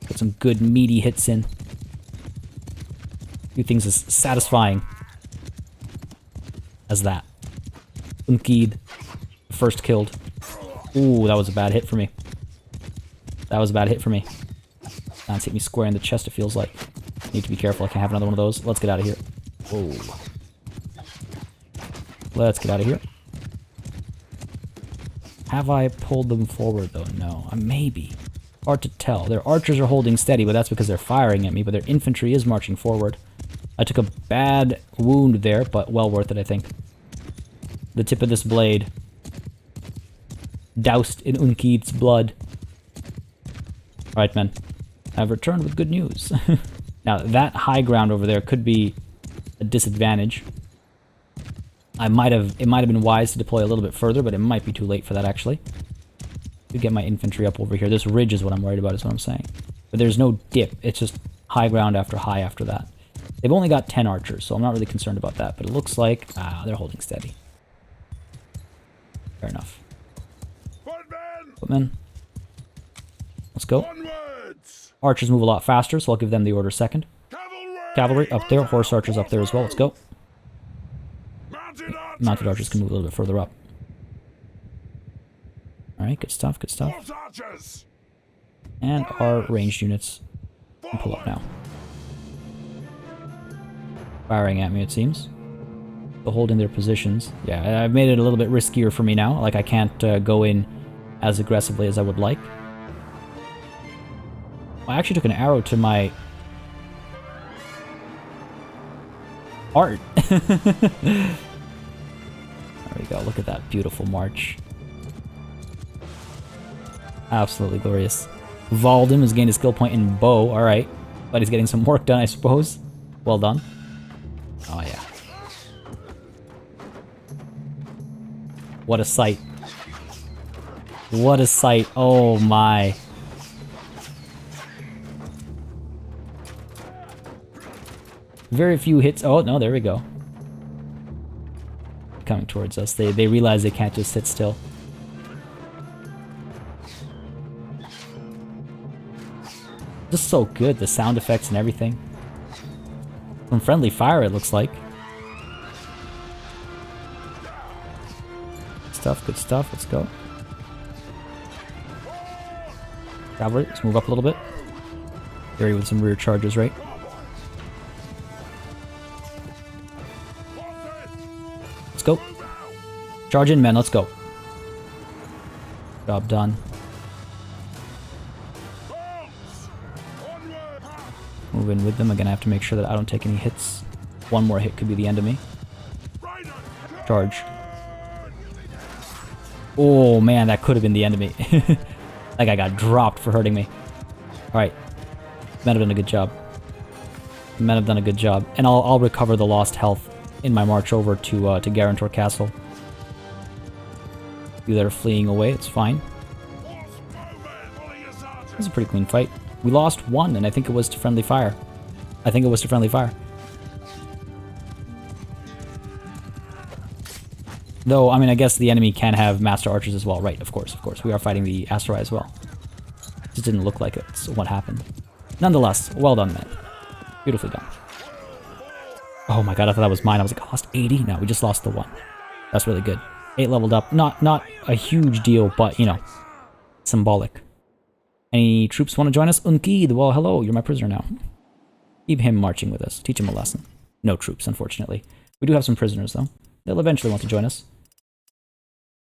get some good meaty hits in. A few things as satisfying as that. Ungid, first killed. Ooh, that was a bad hit for me. That was a bad hit for me. Lance hit me square in the chest, it feels like. Need to be careful, I can't have another one of those. Let's get out of here. Whoa. Let's get out of here. Have I pulled them forward, though? No. Maybe. Hard to tell. Their archers are holding steady, but that's because they're firing at me, but their infantry is marching forward. I took a bad wound there, but well worth it, I think. The tip of this blade doused in Ungid's blood. Alright, men. I've returned with good news. Now, that high ground over there could be a disadvantage. It might have been wise to deploy a little bit further, but it might be too late for that, actually. To get my infantry up over here. This ridge is what I'm worried about, is what I'm saying. But there's no dip. It's just high ground after high after that. They've only got 10 archers, so I'm not really concerned about that. But it looks like, they're holding steady. Fair enough. Footmen. Let's go. Archers move a lot faster, so I'll give them the order second. Cavalry up there. Horse archers up there as well. Let's go. Mounted archers can move a little bit further up. Alright, good stuff, good stuff. And our ranged units can pull up now. Firing at me, it seems. They'll hold in their positions. Yeah, I've made it a little bit riskier for me now. Like, I can't go in as aggressively as I would like. I actually took an arrow to my heart. There we go. Look at that beautiful march. Absolutely glorious. Valdem has gained a skill point in bow. Alright. But he's getting some work done, I suppose. Well done. Oh, yeah. What a sight. What a sight. Oh, my. Very few hits. Oh, no, there we go. Coming towards us. They realize they can't just sit still. Just so good, the sound effects and everything. From friendly fire, it looks like. Good stuff, let's go. Cavalry, let's move up a little bit. Ready with some rear charges, right? Let's go. Charge in, men, let's go. Job done. Move in with them. Again, I have to make sure that I don't take any hits. One more hit could be the end of me. Charge. Oh man, that could have been the end of me. That guy got dropped for hurting me. Alright. Men have done a good job. Men have done a good job. And I'll recover the lost health in my march over to Guarantor Castle. You that are fleeing away, it's fine. It was a pretty clean fight. We lost one, and I think it was to friendly fire. Though, I mean, I guess the enemy can have master archers as well. Right, of course. We are fighting the Aserai as well. Just didn't look like it's what happened. Nonetheless, well done, man. Beautifully done. Oh my god, I thought that was mine. I was like, I lost 80? No, we just lost the one. That's really good. 8 leveled up. Not a huge deal, but, you know, symbolic. Any troops want to join us? Ungid, well, hello, you're my prisoner now. Keep him marching with us. Teach him a lesson. No troops, unfortunately. We do have some prisoners, though. They'll eventually want to join us.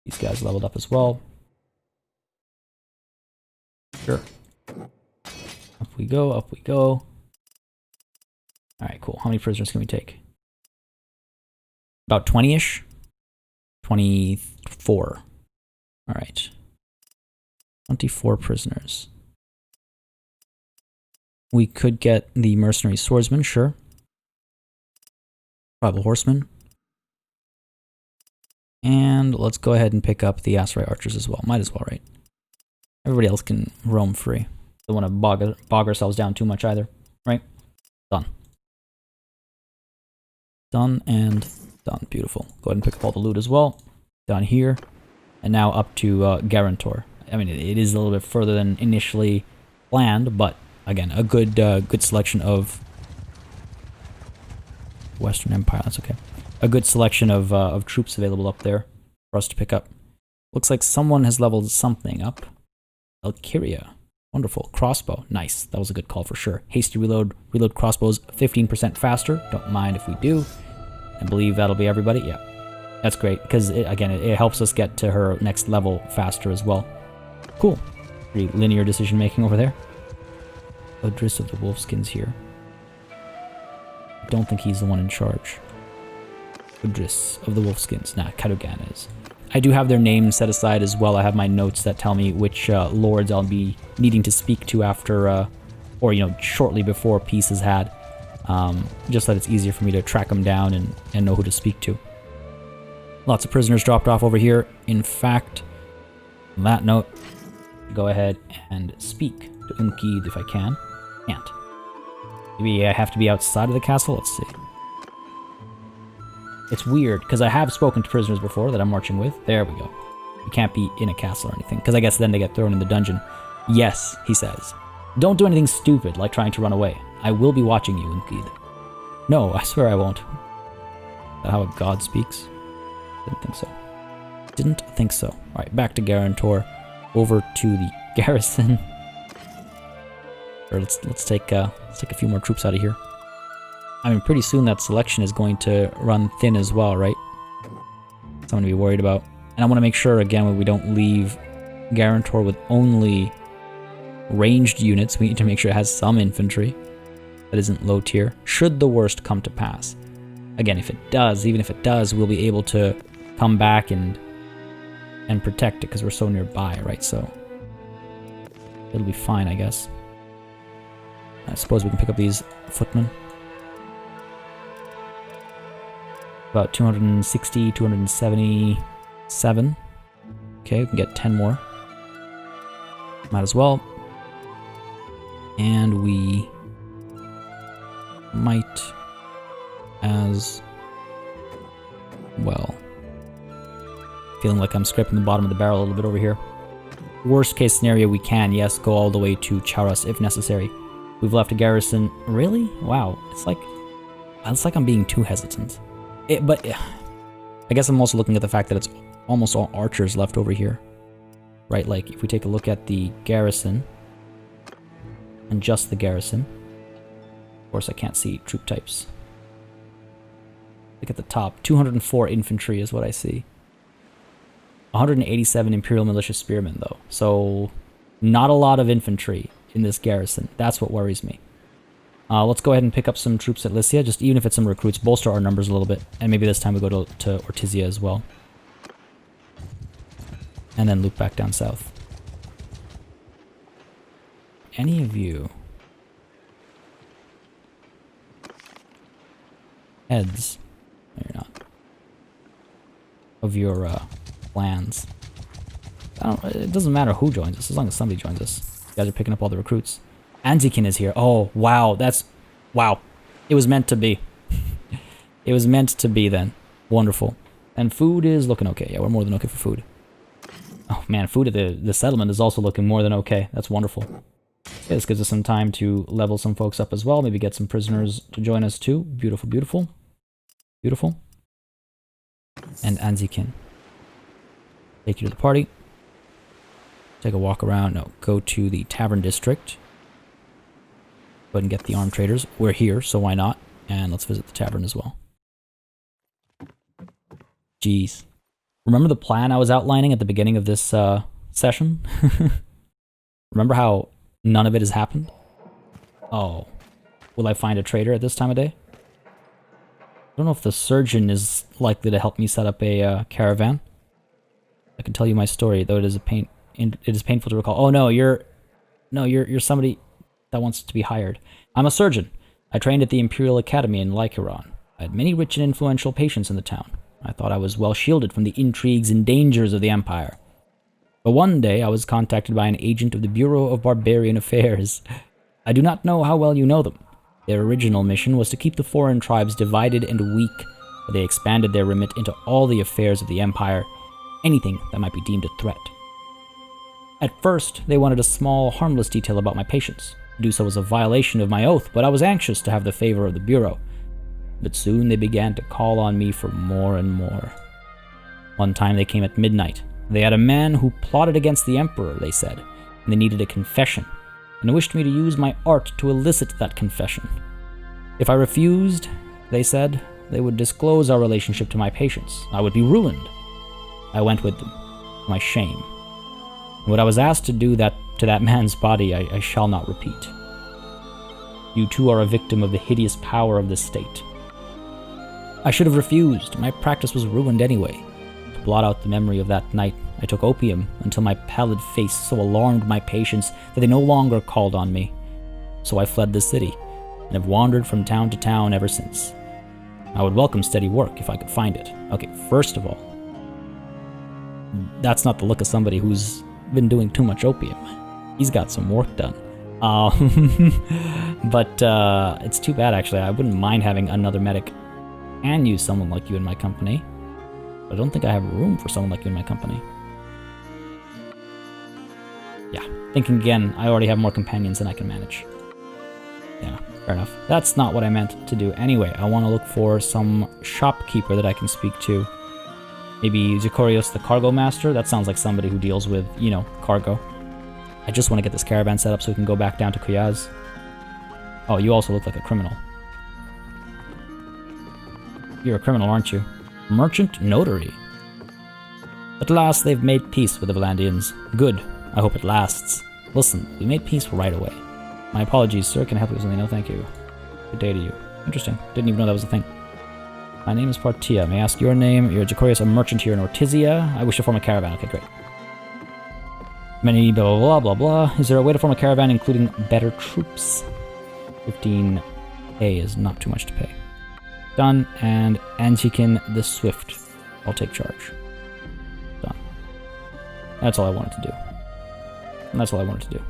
These guys leveled up as well. Sure. Up we go, up we go. Alright, cool. How many prisoners can we take? About 20-ish? 24. Alright. 24 prisoners. We could get the mercenary swordsman, sure. Tribal horseman. And let's go ahead and pick up the Aserai archers as well. Might as well, right? Everybody else can roam free. Don't want to bog ourselves down too much either, right? Done. Done and done. Beautiful. Go ahead and pick up all the loot as well. Done here. And now up to Guarantor. I mean, it is a little bit further than initially planned, but again, a good good selection of Western Empire. That's okay. A good selection of troops available up there for us to pick up. Looks like someone has leveled something up. Valkyria. Wonderful. Crossbow. Nice. That was a good call for sure. Hasty reload. Reload crossbows 15% faster. Don't mind if we do. I believe that'll be everybody. Yeah. That's great, because again, it helps us get to her next level faster as well. Cool. Pretty linear decision making over there. Odris of the Wolfskins here. I don't think he's the one in charge. Odris of the Wolfskins. Nah, Kadogan is. I do have their names set aside as well. I have my notes that tell me which lords I'll be needing to speak to after, or, you know, shortly before peace is had. Just that it's easier for me to track them down and know who to speak to. Lots of prisoners dropped off over here. In fact, on that note, go ahead and speak to Ungid if I can. Can't. Maybe I have to be outside of the castle? Let's see. It's weird, because I have spoken to prisoners before that I'm marching with. There we go. You can't be in a castle or anything, because I guess then they get thrown in the dungeon. Yes, he says. Don't do anything stupid, like trying to run away. I will be watching you, Ungid. No, I swear I won't. Is that how a god speaks? Didn't think so. Didn't think so. Alright, back to Guarantor. Over to the garrison. Or let's take a few more troops out of here. I mean, pretty soon that selection is going to run thin as well, right? Something to be worried about. And I want to make sure, again, we don't leave Guarantor with only ranged units. We need to make sure it has some infantry that isn't low tier, should the worst come to pass. Again, if it does, even if it does, we'll be able to come back and protect it because we're so nearby, right? So it'll be fine, I guess. I suppose we can pick up these footmen. About 260, 277. Okay, we can get 10 more. Might as well. And we might as well. Feeling like I'm scraping the bottom of the barrel a little bit over here. Worst case scenario, we can, yes, go all the way to Charas if necessary. We've left a garrison. Really? Wow. It's like I'm being too hesitant. But I guess I'm also looking at the fact that it's almost all archers left over here. Right, like if we take a look at the garrison, and just the garrison. Of course, I can't see troop types. Look at the top. 204 infantry is what I see. 187 Imperial Militia Spearmen, though. So, not a lot of infantry in this garrison. That's what worries me. Let's go ahead and pick up some troops at Lycia, just even if it's some recruits, bolster our numbers a little bit. And maybe this time we go to Ortizia as well. And then loop back down south. Any of you... heads... No, you're not. Of your, plans. It doesn't matter who joins us, as long as somebody joins us. You guys are picking up all the recruits. Anzikin is here. Oh, wow. Wow. It was meant to be. It was meant to be then. Wonderful. And food is looking okay. Yeah, we're more than okay for food. Oh, man. Food at the settlement is also looking more than okay. That's wonderful. Okay, this gives us some time to level some folks up as well. Maybe get some prisoners to join us too. Beautiful, beautiful. Beautiful. And Anzikin. Take you to the party. Take a walk around. No, go to the tavern district. Go ahead and get the armed traders. We're here, so why not? And let's visit the tavern as well. Jeez. Remember the plan I was outlining at the beginning of this session? Remember how none of it has happened? Oh. Will I find a trader at this time of day? I don't know if the surgeon is likely to help me set up a caravan. I can tell you my story, though it is painful to recall. Oh no, you're somebody that wants to be hired. I'm a surgeon. I trained at the Imperial Academy in Lycaron. I had many rich and influential patients in the town. I thought I was well shielded from the intrigues and dangers of the Empire. But one day I was contacted by an agent of the Bureau of Barbarian Affairs. I do not know how well you know them. Their original mission was to keep the foreign tribes divided and weak, but they expanded their remit into all the affairs of the Empire, anything that might be deemed a threat. At first, they wanted a small, harmless detail about my patients. To do so was a violation of my oath, but I was anxious to have the favor of the Bureau. But soon they began to call on me for more and more. One time they came at midnight. They had a man who plotted against the Emperor, they said, and they needed a confession, and wished me to use my art to elicit that confession. If I refused, they said, they would disclose our relationship to my patients. I would be ruined. I went with them, to my shame. And what I was asked to do to that man's body, I shall not repeat. You too are a victim of the hideous power of this state. I should have refused. My practice was ruined anyway. To blot out the memory of that night, I took opium until my pallid face so alarmed my patients that they no longer called on me. So I fled the city, and have wandered from town to town ever since. I would welcome steady work if I could find it. Okay, first of all, that's not the look of somebody who's been doing too much opium. He's got some work done. But it's too bad, actually. I wouldn't mind having another medic and use someone like you in my company. But I don't think I have room for someone like you in my company. Yeah, thinking again, I already have more companions than I can manage. Yeah, fair enough. That's not what I meant to do. Anyway, I want to look for some shopkeeper that I can speak to. Maybe Zikorios the cargo master? That sounds like somebody who deals with, you know, cargo. I just want to get this caravan set up so we can go back down to Quyaz. Oh, you also look like a criminal. You're a criminal, aren't you? Merchant Notary. At last they've made peace with the Valandians. Good. I hope it lasts. Listen, we made peace right away. My apologies, sir. Can I help you with something? No, thank you. Good day to you. Interesting. Didn't even know that was a thing. My name is Partia. May I ask your name? You're Jacorius, a merchant here in Ortizia. I wish to form a caravan. Okay, great. Many blah blah blah blah blah. Is there a way to form a caravan including better troops? 15k is not too much to pay. Done. And Antikin the Swift. I'll take charge. Done. That's all I wanted to do. And that's all I wanted to do.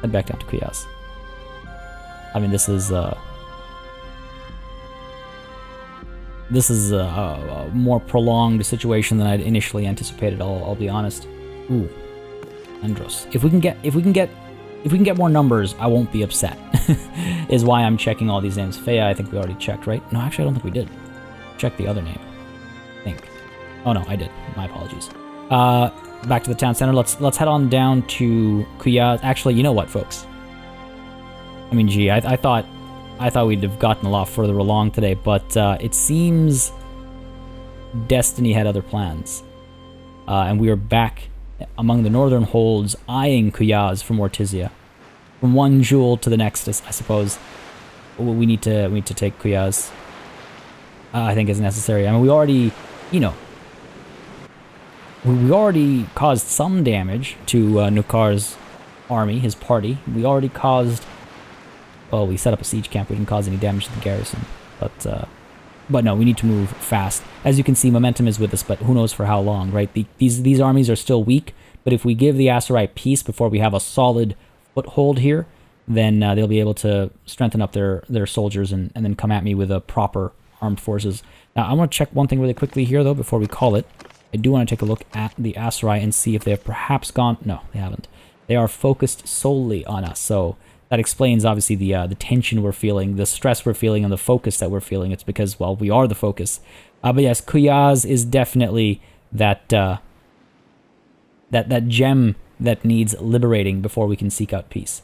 Head back down to Quyaz. I mean, this is a more prolonged situation than I'd initially anticipated. I'll be honest. Ooh, Andros. If we can get more numbers, I won't be upset. Is why I'm checking all these names. Fea, I think we already checked, right? No, actually, I don't think we did. Check the other name. I think. Oh no, I did. My apologies. Back to the town center. Let's head on down to Quyaz. Actually, you know what, folks? I mean, gee, I thought we'd have gotten a lot further along today, but it seems Destiny had other plans. And we are back among the northern holds, eyeing Quyaz from Ortizia. From one jewel to the next, I suppose. we need to take Quyaz. I think is necessary. I mean, we already, you know, we already caused some damage to Nukar's army, his party. We already caused. Well, we set up a siege camp. We didn't cause any damage to the garrison, but no, we need to move fast. As you can see, momentum is with us, but who knows for how long, right? These armies are still weak, but if we give the Aserai peace before we have a solid foothold here, then they'll be able to strengthen up their soldiers and then come at me with a proper armed forces. Now, I want to check one thing really quickly here, though, before we call it. I do want to take a look at the Aserai and see if they have perhaps gone... No, they haven't. They are focused solely on us, so that explains, obviously, the tension we're feeling, the stress we're feeling, and the focus that we're feeling. It's because, well, we are the focus. But yes, Quyaz is definitely that gem that needs liberating before we can seek out peace.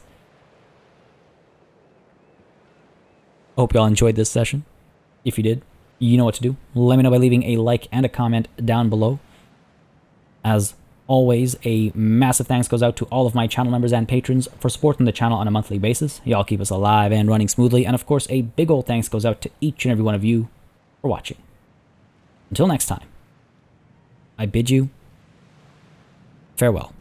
Hope y'all enjoyed this session. If you did, you know what to do. Let me know by leaving a like and a comment down below. As always, a massive thanks goes out to all of my channel members and patrons for supporting the channel on a monthly basis. Y'all keep us alive and running smoothly. And of course, a big old thanks goes out to each and every one of you for watching. Until next time, I bid you farewell.